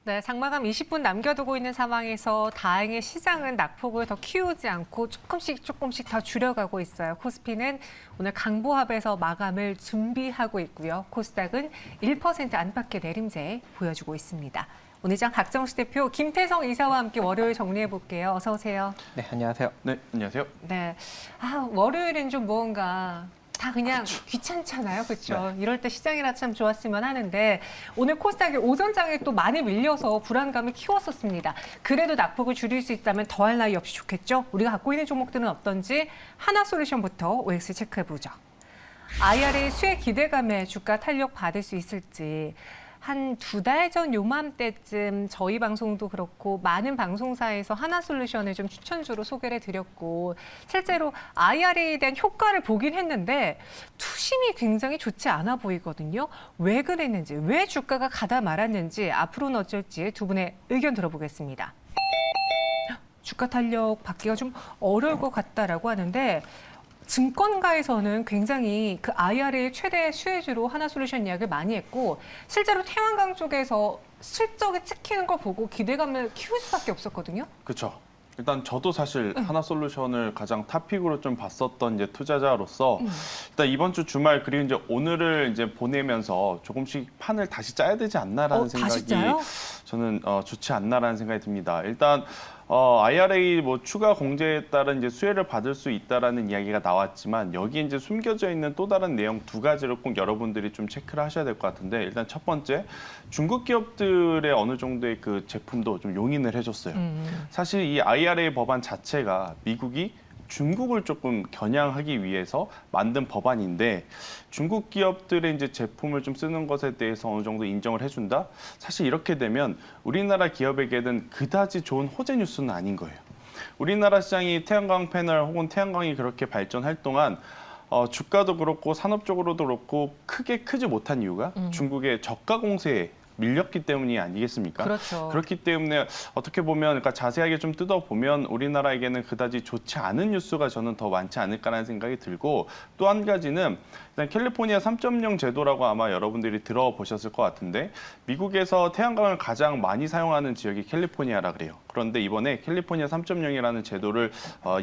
네, 장마감 20분 남겨두고 있는 상황에서 다행히 시장은 낙폭을 더 키우지 않고 조금씩 더 줄여가고 있어요. 코스피는 오늘 강보합에서 마감을 준비하고 있고요. 코스닥은 1% 안팎의 내림세 보여주고 있습니다. 오늘 장 박정식 대표, 김태성 이사와 함께 월요일 정리해 볼게요. 어서 오세요. 네, 안녕하세요. 네, 안녕하세요. 네, 월요일엔 좀 뭔가 다 그냥 귀찮잖아요, 그렇죠? 네. 이럴 때 시장이라 참 좋았으면 하는데 오늘 코스닥이 오전장에 또 많이 밀려서 불안감을 키웠었습니다. 그래도 낙폭을 줄일 수 있다면 더할 나위 없이 좋겠죠? 우리가 갖고 있는 종목들은 어떤지 하나솔루션부터 OX 체크해보죠. IRA 수혜 기대감에 주가 탄력 받을 수 있을지 한 2달 전 요맘때쯤 저희 방송도 그렇고 많은 방송사에서 하나솔루션을 좀 추천주로 소개를 드렸고 실제로 IRA에 대한 효과를 보긴 했는데 투심이 굉장히 좋지 않아 보이거든요. 왜 그랬는지, 왜 주가가 가다 말았는지 앞으로는 어쩔지 두 분의 의견 들어보겠습니다. 주가 탄력 받기가 좀 어려울 것 같다라고 하는데 증권가에서는 굉장히 그 IRA 최대 수혜주로 하나솔루션 이야기를 많이 했고 실제로 태양광 쪽에서 실적이 찍히는 걸 보고 기대감을 키울 수밖에 없었거든요. 그렇죠. 일단 저도 사실 하나솔루션을 가장 탑픽으로 좀 봤었던 이제 투자자로서 일단 이번 주 주말 그리고 이제 오늘을 이제 보내면서 조금씩 판을 다시 짜야 되지 않나라는 다시 생각이 짜요? 저는 좋지 않나라는 생각이 듭니다. 일단 IRA 뭐 추가 공제에 따른 이제 수혜를 받을 수 있다라는 이야기가 나왔지만 여기 이제 숨겨져 있는 또 다른 내용 두 가지를 꼭 여러분들이 좀 체크를 하셔야 될 것 같은데 일단 첫 번째 중국 기업들의 어느 정도의 그 제품도 좀 용인을 해줬어요. 사실 이 IRA 법안 자체가 미국이 중국을 조금 겨냥하기 위해서 만든 법안인데 중국 기업들의 이제 제품을 좀 쓰는 것에 대해서 어느 정도 인정을 해준다? 사실 이렇게 되면 우리나라 기업에게는 그다지 좋은 호재 뉴스는 아닌 거예요. 우리나라 시장이 태양광 패널 혹은 태양광이 그렇게 발전할 동안 주가도 그렇고 산업적으로도 그렇고 크게 크지 못한 이유가 중국의 저가 공세에 밀렸기 때문이 아니겠습니까? 그렇죠. 그렇기 때문에 어떻게 보면 그러니까 자세하게 좀 뜯어보면 우리나라에게는 그다지 좋지 않은 뉴스가 저는 더 많지 않을까라는 생각이 들고 또 한 가지는 일단 캘리포니아 3.0 제도라고 아마 여러분들이 들어보셨을 것 같은데 미국에서 태양광을 가장 많이 사용하는 지역이 캘리포니아라 그래요. 그런데 이번에 캘리포니아 3.0이라는 제도를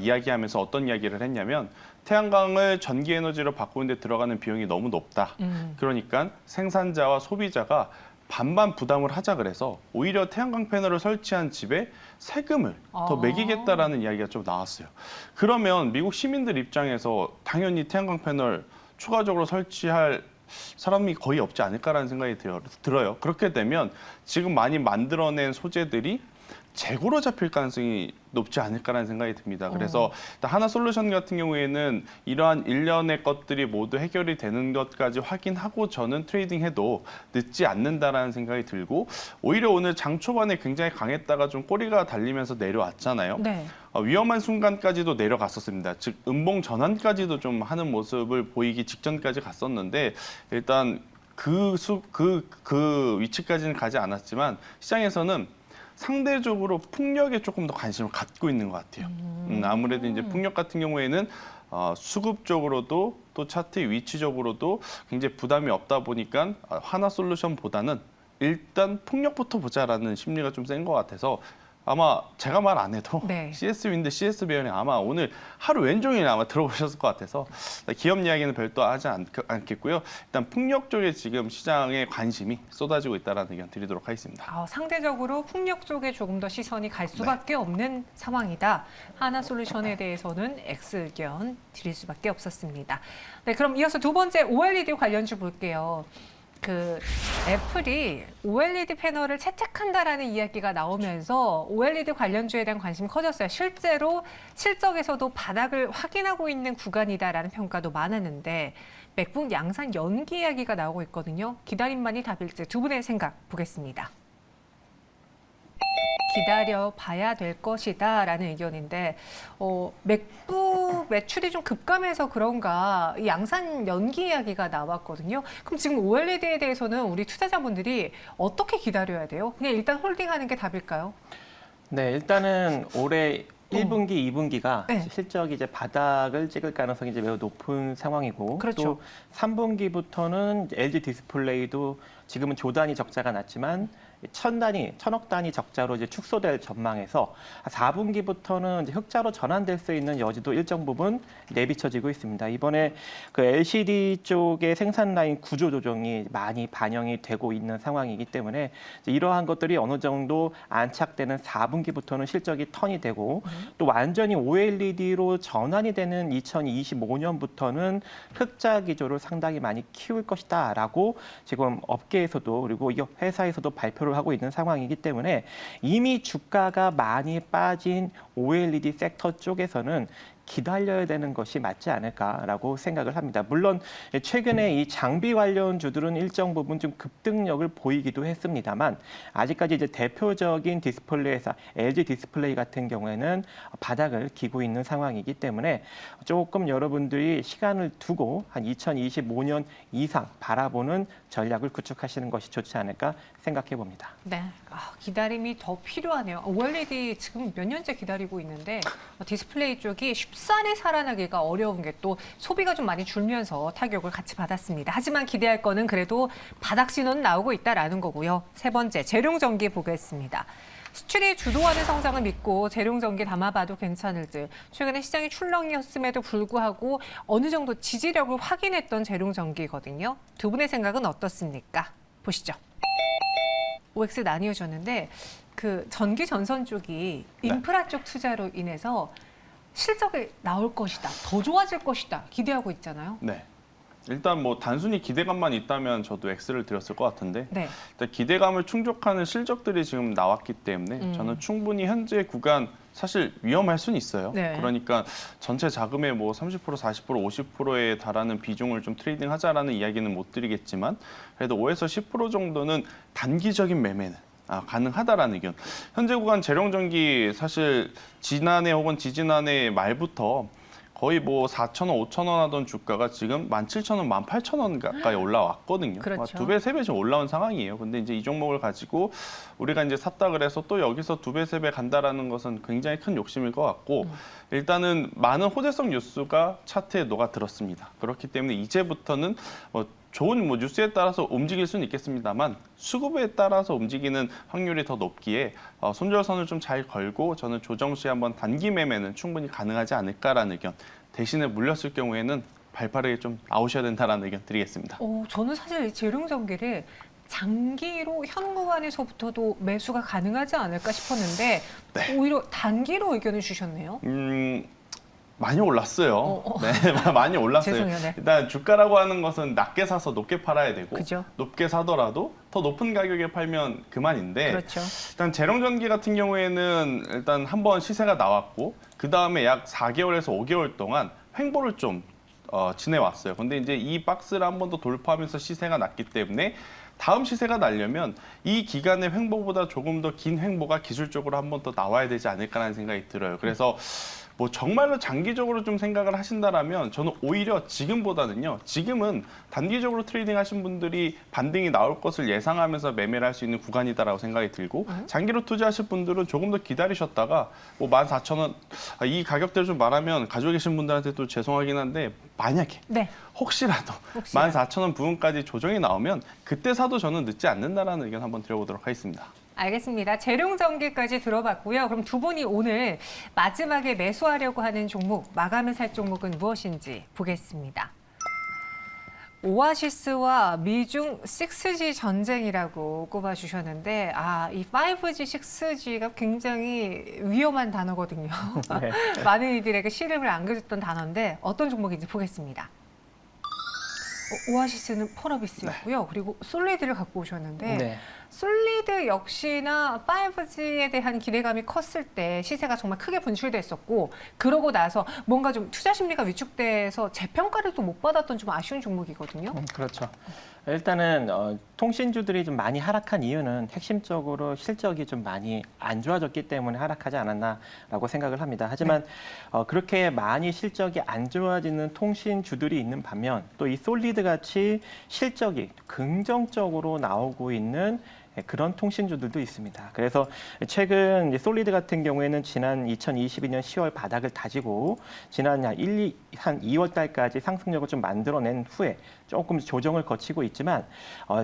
이야기하면서 어떤 이야기를 했냐면 태양광을 전기 에너지로 바꾸는 데 들어가는 비용이 너무 높다. 그러니까 생산자와 소비자가 반반 부담을 하자 그래서 오히려 태양광 패널을 설치한 집에 세금을 더 매기겠다라는 이야기가 좀 나왔어요. 그러면 미국 시민들 입장에서 당연히 태양광 패널 추가적으로 설치할 사람이 거의 없지 않을까라는 생각이 들어요. 그렇게 되면 지금 많이 만들어낸 소재들이 재고로 잡힐 가능성이 높지 않을까라는 생각이 듭니다. 그래서 하나솔루션 같은 경우에는 이러한 일련의 것들이 모두 해결이 되는 것까지 확인하고 저는 트레이딩해도 늦지 않는다라는 생각이 들고 오히려 오늘 장 초반에 굉장히 강했다가 좀 꼬리가 달리면서 내려왔잖아요. 네. 위험한 순간까지도 내려갔었습니다. 즉 음봉 전환까지도 좀 하는 모습을 보이기 직전까지 갔었는데 일단 그 위치까지는 가지 않았지만 시장에서는 상대적으로 풍력에 조금 더 관심을 갖고 있는 것 같아요. 아무래도 이제 풍력 같은 경우에는 수급적으로도 또 차트 위치적으로도 굉장히 부담이 없다 보니까 하나솔루션보다는 일단 풍력부터 보자라는 심리가 좀 센 것 같아서 아마 제가 말 안 해도 네. CS인데 CS 배열이 아마 오늘 하루 왼종일 아마 들어보셨을 것 같아서 기업 이야기는 별도 하지 않겠고요. 일단 풍력 쪽에 지금 시장에 관심이 쏟아지고 있다는 의견 드리도록 하겠습니다. 상대적으로 풍력 쪽에 조금 더 시선이 갈 수밖에 없는 상황이다. 하나솔루션에 대해서는 X 의견 드릴 수밖에 없었습니다. 네, 그럼 이어서 두 번째 OLED 관련주 볼게요. 애플이 OLED 패널을 채택한다라는 이야기가 나오면서 OLED 관련주에 대한 관심이 커졌어요. 실제로 실적에서도 바닥을 확인하고 있는 구간이다라는 평가도 많았는데 맥북 양산 연기 이야기가 나오고 있거든요. 기다림만이 답일지 두 분의 생각 보겠습니다. 기다려 봐야 될 것이다라는 의견인데 맥북 매출이 좀 급감해서 그런가 이 양산 연기 이야기가 나왔거든요. 그럼 지금 OLED에 대해서는 우리 투자자분들이 어떻게 기다려야 돼요? 그냥 일단 홀딩하는 게 답일까요? 네, 일단은 올해 1분기, 2분기가 네. 실적이 이제 바닥을 찍을 가능성이 이제 매우 높은 상황이고 그렇죠. 또 3분기부터는 LG 디스플레이도 지금은 조 단위 적자가 났지만 천억 단위 적자로 이제 축소될 전망에서 4분기부터는 이제 흑자로 전환될 수 있는 여지도 일정 부분 내비쳐지고 있습니다. 이번에 그 LCD 쪽의 생산 라인 구조 조정이 많이 반영이 되고 있는 상황이기 때문에 이러한 것들이 어느 정도 안착되는 4분기부터는 실적이 턴이 되고 또 완전히 OLED로 전환이 되는 2025년부터는 흑자 기조를 상당히 많이 키울 것이다라고 지금 업계에서도 그리고 이 회사에서도 발표를 하고 있는 상황이기 때문에 이미 주가가 많이 빠진 OLED 섹터 쪽에서는 기다려야 되는 것이 맞지 않을까라고 생각을 합니다. 물론 최근에 이 장비 관련주들은 일정 부분 좀 급등력을 보이기도 했습니다만 아직까지 이제 대표적인 디스플레이 회사 LG 디스플레이 같은 경우에는 바닥을 기고 있는 상황이기 때문에 조금 여러분들이 시간을 두고 한 2025년 이상 바라보는 전략을 구축하시는 것이 좋지 않을까 생각해 봅니다. 네, 기다림이 더 필요하네요. OLED 지금 몇 년째 기다리고 있는데 디스플레이 쪽이 쉽사리 살아나기가 어려운 게 또 소비가 좀 많이 줄면서 타격을 같이 받았습니다. 하지만 기대할 거는 그래도 바닥 신호는 나오고 있다라는 거고요. 세 번째, 재룡전기 보겠습니다. 수출이 주도하는 성장을 믿고 재룡전기 담아봐도 괜찮을 듯. 최근에 시장이 출렁이었음에도 불구하고 어느 정도 지지력을 확인했던 재룡전기거든요. 두 분의 생각은 어떻습니까? 보시죠. OX 나뉘어졌는데 그 전기 전선 쪽이 인프라 쪽 투자로 인해서 실적이 나올 것이다, 더 좋아질 것이다 기대하고 있잖아요. 네. 일단 뭐 단순히 기대감만 있다면 저도 X를 드렸을 것 같은데 네. 일단 기대감을 충족하는 실적들이 지금 나왔기 때문에 저는 충분히 현재 구간 사실 위험할 수는 있어요. 네. 그러니까 전체 자금의 뭐 30%, 40%, 50%에 달하는 비중을 좀 트레이딩 하자라는 이야기는 못 드리겠지만 그래도 5에서 10% 정도는 단기적인 매매는 가능하다라는 의견. 현재 구간 재룡전기 사실 지난해 혹은 지지난해 말부터 거의 뭐 4,000원, 5,000원 하던 주가가 지금 17,000원, 18,000원 가까이 올라왔거든요. 그렇죠. 2배, 3배 좀 올라온 상황이에요. 근데 이제 이 종목을 가지고 우리가 이제 샀다 그래서 또 여기서 2배, 3배 간다라는 것은 굉장히 큰 욕심일 것 같고 일단은 많은 호재성 뉴스가 차트에 녹아들었습니다. 그렇기 때문에 이제부터는 좋은 뉴스에 따라서 움직일 수는 있겠습니다만 수급에 따라서 움직이는 확률이 더 높기에 손절선을 좀 잘 걸고 저는 조정 시 한번 단기 매매는 충분히 가능하지 않을까라는 의견. 대신에 물렸을 경우에는 발빠르게 좀 나오셔야 된다라는 의견 드리겠습니다. 저는 사실 이 재룡전기를 장기로 현 구간에서부터도 매수가 가능하지 않을까 싶었는데 네. 오히려 단기로 의견을 주셨네요. 많이 올랐어요. 네, 많이 올랐어요. 죄송해요. 네. 일단 주가라고 하는 것은 낮게 사서 높게 팔아야 되고 그죠? 높게 사더라도 더 높은 가격에 팔면 그만인데 그렇죠. 일단 재룡전기 같은 경우에는 일단 한번 시세가 나왔고 그 다음에 약 4개월에서 5개월 동안 횡보를 좀 지내왔어요. 근데 이제 이 박스를 한 번 더 돌파하면서 시세가 났기 때문에 다음 시세가 나려면 이 기간의 횡보보다 조금 더 긴 횡보가 기술적으로 한 번 더 나와야 되지 않을까라는 생각이 들어요. 그래서 뭐 정말로 장기적으로 좀 생각을 하신다라면 저는 오히려 지금보다는요. 지금은 단기적으로 트레이딩 하신 분들이 반등이 나올 것을 예상하면서 매매를 할 수 있는 구간이다라고 생각이 들고 장기로 투자하실 분들은 조금 더 기다리셨다가 뭐 14,000원 이 가격대를 좀 말하면 가지고 계신 분들한테 또 죄송하긴 한데 만약에 네. 혹시라도 14,000원 부분까지 조정이 나오면 그때 사도 저는 늦지 않는다라는 의견 한번 드려보도록 하겠습니다. 알겠습니다. 재룡전기까지 들어봤고요. 그럼 두 분이 오늘 마지막에 매수하려고 하는 종목, 마감을 살 종목은 무엇인지 보겠습니다. 오아시스와 미중 6G 전쟁이라고 꼽아주셨는데 이 5G, 6G가 굉장히 위험한 단어거든요. 네. 많은 이들에게 시름을 안겨줬던 단어인데 어떤 종목인지 보겠습니다. 오아시스는 펄어비스였고요. 그리고 솔리드를 갖고 오셨는데 네. 솔리드 역시나 5G에 대한 기대감이 컸을 때 시세가 정말 크게 분출됐었고 그러고 나서 뭔가 좀 투자 심리가 위축돼서 재평가를 또 못 받았던 좀 아쉬운 종목이거든요. 그렇죠. 일단은 통신주들이 좀 많이 하락한 이유는 핵심적으로 실적이 좀 많이 안 좋아졌기 때문에 하락하지 않았나라고 생각을 합니다. 하지만 그렇게 많이 실적이 안 좋아지는 통신주들이 있는 반면 또 이 솔리드 같이 실적이 긍정적으로 나오고 있는 그런 통신주들도 있습니다. 그래서 최근 이제 솔리드 같은 경우에는 지난 2022년 10월 바닥을 다지고 지난 한 2월 달까지 상승력을 좀 만들어낸 후에 조금 조정을 거치고 있지만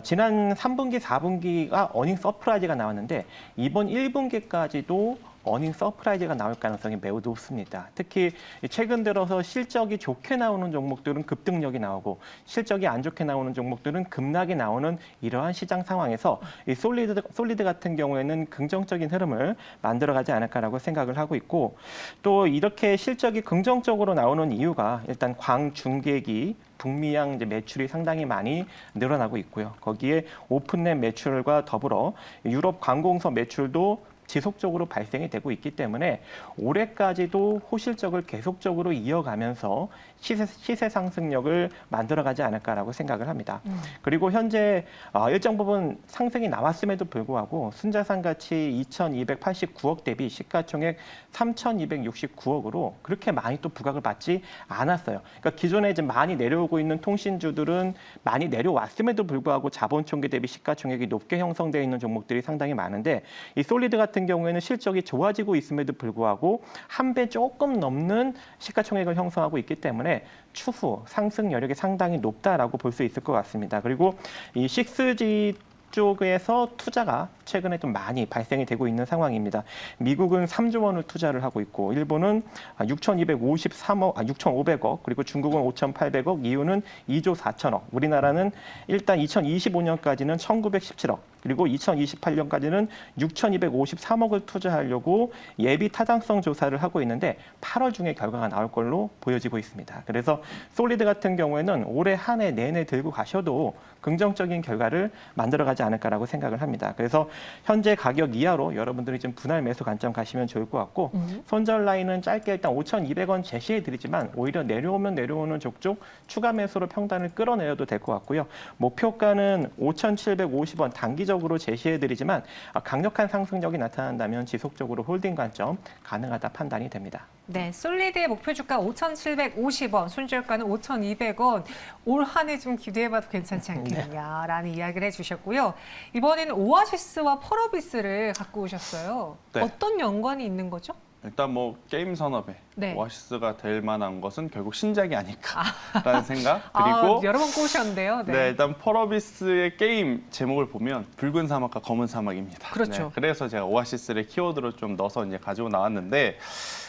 지난 3분기, 4분기가 어닝 서프라이즈가 나왔는데 이번 1분기까지도 어닝 서프라이즈가 나올 가능성이 매우 높습니다. 특히 최근 들어서 실적이 좋게 나오는 종목들은 급등력이 나오고 실적이 안 좋게 나오는 종목들은 급락이 나오는 이러한 시장 상황에서 이 솔리드 같은 경우에는 긍정적인 흐름을 만들어가지 않을까라고 생각을 하고 있고 또 이렇게 실적이 긍정적으로 나오는 이유가 일단 광중계기 북미양 이제 매출이 상당히 많이 늘어나고 있고요. 거기에 오픈넷 매출과 더불어 유럽 관공서 매출도 지속적으로 발생이 되고 있기 때문에 올해까지도 호실적을 계속적으로 이어가면서 시세 상승력을 만들어가지 않을까라고 생각을 합니다. 그리고 현재 일정 부분 상승이 나왔음에도 불구하고 순자산 가치 2,289억 대비 시가총액 3,269억으로 그렇게 많이 또 부각을 받지 않았어요. 그러니까 기존에 이제 많이 내려오고 있는 통신주들은 많이 내려왔음에도 불구하고 자본총계 대비 시가총액이 높게 형성되어 있는 종목들이 상당히 많은데 이 솔리드 같은 경우에는 실적이 좋아지고 있음에도 불구하고 한 배 조금 넘는 시가총액을 형성하고 있기 때문에 추후 상승 여력이 상당히 높다라고 볼 수 있을 것 같습니다. 그리고 이 6G 쪽에서 투자가 최근에 좀 많이 발생이 되고 있는 상황입니다. 미국은 3조 원을 투자를 하고 있고 일본은 6,500억 그리고 중국은 5,800억 이유는 2조 4천억 우리나라는 일단 2025년까지는 1,917억 그리고 2028년까지는 6,253억을 투자하려고 예비 타당성 조사를 하고 있는데 8월 중에 결과가 나올 걸로 보여지고 있습니다. 그래서 솔리드 같은 경우에는 올해 한 해 내내 들고 가셔도 긍정적인 결과를 만들어가지 않을까라고 생각을 합니다. 그래서 현재 가격 이하로 여러분들이 좀 분할 매수 관점 가시면 좋을 것 같고 손절 라인은 짧게 일단 5,200원 제시해드리지만 오히려 내려오면 내려오는 족족 추가 매수로 평단을 끌어내려도 될 것 같고요. 목표가는 5,750원 단기적으로 제시해드리지만 강력한 상승력이 나타난다면 지속적으로 홀딩 관점 가능하다 판단이 됩니다. 네, 솔리드의 목표 주가 5,750원, 손절가는 5,200원. 올 한 해 좀 기대해봐도 괜찮지 않겠냐라는 이야기를 해주셨고요. 이번에는 오아시스와 펄어비스를 갖고 오셨어요. 네. 어떤 연관이 있는 거죠? 일단 뭐 게임 산업에 네. 오아시스가 될 만한 것은 결국 신작이 아닐까라는 생각. 그리고 여러 번 꼬셨는데요. 네, 일단 펄어비스의 게임 제목을 보면 붉은 사막과 검은 사막입니다. 그렇죠. 네, 그래서 제가 오아시스를 키워드로 좀 넣어서 이제 가지고 나왔는데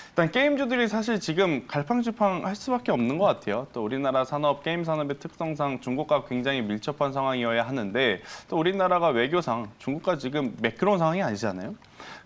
일단 게임주들이 사실 지금 갈팡질팡 할 수밖에 없는 것 같아요. 또 우리나라 산업, 게임 산업의 특성상 중국과 굉장히 밀접한 상황이어야 하는데 또 우리나라가 외교상 중국과 지금 매끄러운 상황이 아니잖아요.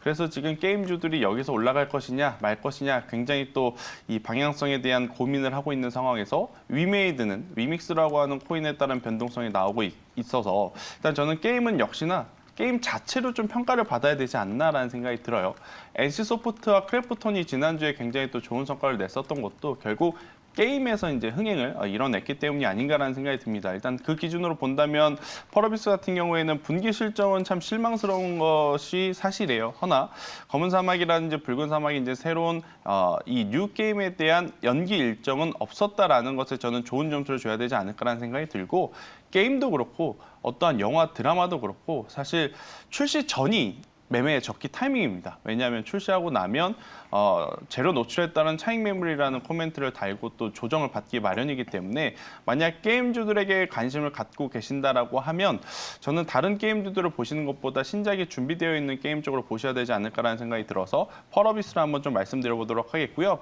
그래서 지금 게임주들이 여기서 올라갈 것이냐 말 것이냐 굉장히 또 이 방향성에 대한 고민을 하고 있는 상황에서 위메이드는 위믹스라고 하는 코인에 따른 변동성이 나오고 있어서 일단 저는 게임은 역시나 게임 자체로 좀 평가를 받아야 되지 않나라는 생각이 들어요. NC소프트와 크래프톤이 지난주에 굉장히 또 좋은 성과를 냈었던 것도 결국 게임에서 이제 흥행을 이뤄냈기 때문이 아닌가라는 생각이 듭니다. 일단 그 기준으로 본다면 펄어비스 같은 경우에는 분기 실적은 참 실망스러운 것이 사실이에요. 허나 검은 사막이라든지 붉은 사막이 이제 새로운 이 뉴 게임에 대한 연기 일정은 없었다라는 것에 저는 좋은 점수를 줘야 되지 않을까라는 생각이 들고 게임도 그렇고 어떠한 영화 드라마도 그렇고 사실 출시 전이 매매의 적기 타이밍입니다. 왜냐하면 출시하고 나면 재료 노출에 따른 차익 매물이라는 코멘트를 달고 또 조정을 받기 마련이기 때문에 만약 게임주들에게 관심을 갖고 계신다라고 하면 저는 다른 게임주들을 보시는 것보다 신작이 준비되어 있는 게임 쪽으로 보셔야 되지 않을까라는 생각이 들어서 펄어비스를 한번 좀 말씀드려보도록 하겠고요.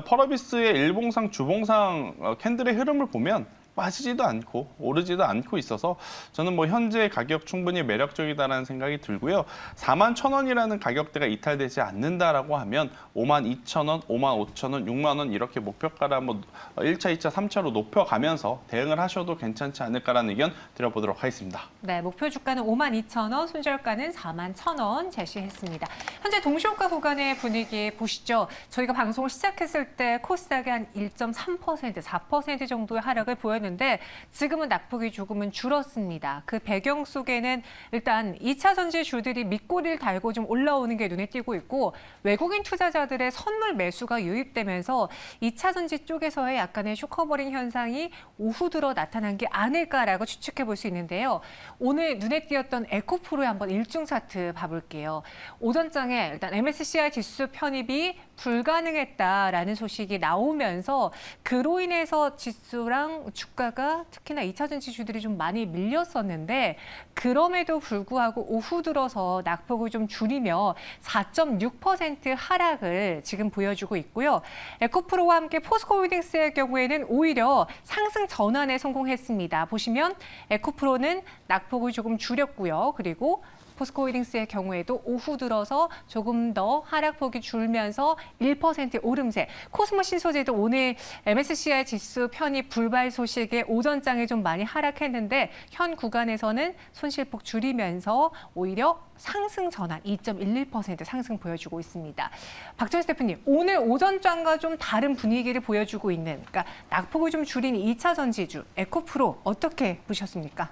펄어비스의 일봉상, 주봉상 캔들의 흐름을 보면 빠지지도 않고 오르지도 않고 있어서 저는 뭐 현재 가격 충분히 매력적이다라는 생각이 들고요. 41,000원이라는 가격대가 이탈되지 않는다라고 하면 52,000원, 55,000원, 6만 원 이렇게 목표가를 한번 1차, 2차, 3차로 높여가면서 대응을 하셔도 괜찮지 않을까라는 의견 드려보도록 하겠습니다. 네, 목표 주가는 52,000원, 손절가는 41,000원 제시했습니다. 현재 동시호가 구간의 분위기 보시죠. 저희가 방송을 시작했을 때 코스닥이 한 1.3%, 4% 정도의 하락을 보였는데 올라오는데 지금은 낙폭이 조금은 줄었습니다. 그 배경 속에는 일단 2차 전지주들이 밑꼬리를 달고 좀 올라오는 게 눈에 띄고 있고 외국인 투자자들의 선물 매수가 유입되면서 2차 전지 쪽에서의 약간의 쇼커버링 현상이 오후 들어 나타난 게 아닐까라고 추측해 볼 수 있는데요. 오늘 눈에 띄었던 에코프로의 한번 일중 차트 봐볼게요. 오전장에 일단 MSCI 지수 편입이 불가능했다라는 소식이 나오면서 그로 인해서 지수랑 주가가 특히나 2차 전지주들이 좀 많이 밀렸었는데 그럼에도 불구하고 오후 들어서 낙폭을 좀 줄이며 4.6% 하락을 지금 보여주고 있고요. 에코프로와 함께 포스코홀딩스의 경우에는 오히려 상승 전환에 성공했습니다. 보시면 에코프로는 낙폭을 조금 줄였고요. 그리고 포스코홀딩스의 경우에도 오후 들어서 조금 더 하락폭이 줄면서 1% 오름세. 코스모 신소재도 오늘 MSCI 지수 편입 불발 소식에 오전장에 좀 많이 하락했는데 현 구간에서는 손실폭 줄이면서 오히려 상승 전환 2.11% 상승 보여주고 있습니다. 박정희 대표님, 오늘 오전장과 좀 다른 분위기를 보여주고 있는, 그러니까 낙폭을 좀 줄인 2차 전지주 에코프로 어떻게 보셨습니까?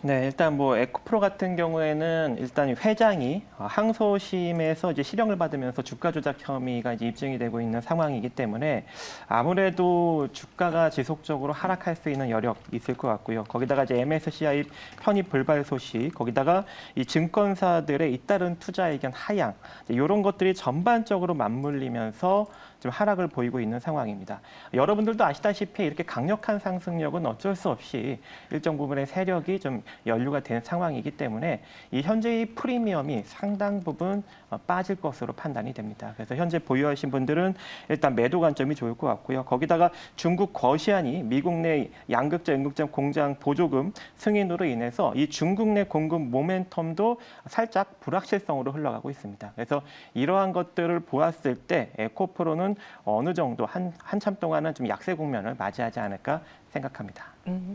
네, 일단 뭐 에코프로 같은 경우에는 일단 회장이 항소심에서 이제 실형을 받으면서 주가 조작 혐의가 이제 입증이 되고 있는 상황이기 때문에 아무래도 주가가 지속적으로 하락할 수 있는 여력 있을 것 같고요. 거기다가 이제 MSCI 편입 불발 소식, 거기다가 이 증권사들의 잇따른 투자 의견 하향, 이런 것들이 전반적으로 맞물리면서 좀 하락을 보이고 있는 상황입니다. 여러분들도 아시다시피 이렇게 강력한 상승력은 어쩔 수 없이 일정 부분의 세력이 좀 연루가 된 상황이기 때문에 이 현재의 프리미엄이 상당 부분 빠질 것으로 판단이 됩니다. 그래서 현재 보유하신 분들은 일단 매도 관점이 좋을 것 같고요. 거기다가 중국 거시안이 미국 내 양극재, 음극재 공장 보조금 승인으로 인해서 이 중국 내 공급 모멘텀도 살짝 불확실성으로 흘러가고 있습니다. 그래서 이러한 것들을 보았을 때 에코프로는 어느 정도 한참 동안은 좀 약세 국면을 맞이하지 않을까 생각합니다.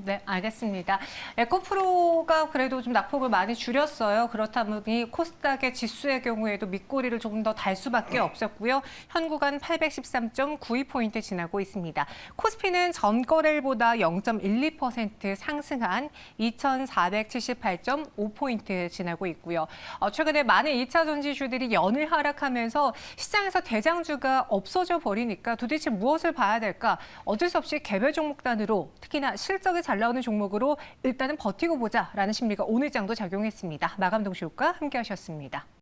네, 알겠습니다. 에코프로가 그래도 좀 낙폭을 많이 줄였어요. 그렇다 보니 코스닥의 지수의 경우에도 밑꼬리를 조금 더 달 수밖에 없었고요. 현 구간 813.92포인트 지나고 있습니다. 코스피는 전거래일보다 0.12% 상승한 2,478.5포인트 지나고 있고요. 최근에 많은 2차 전지주들이 연일 하락하면서 시장에서 대장주가 없어져 버리니까 도대체 무엇을 봐야 될까? 어쩔 수 없이 개별 종목단으로 특히나 실적이 잘 나오는 종목으로 일단은 버티고 보자라는 심리가 오늘 장도 작용했습니다. 마감 동시효과 함께 하셨습니다.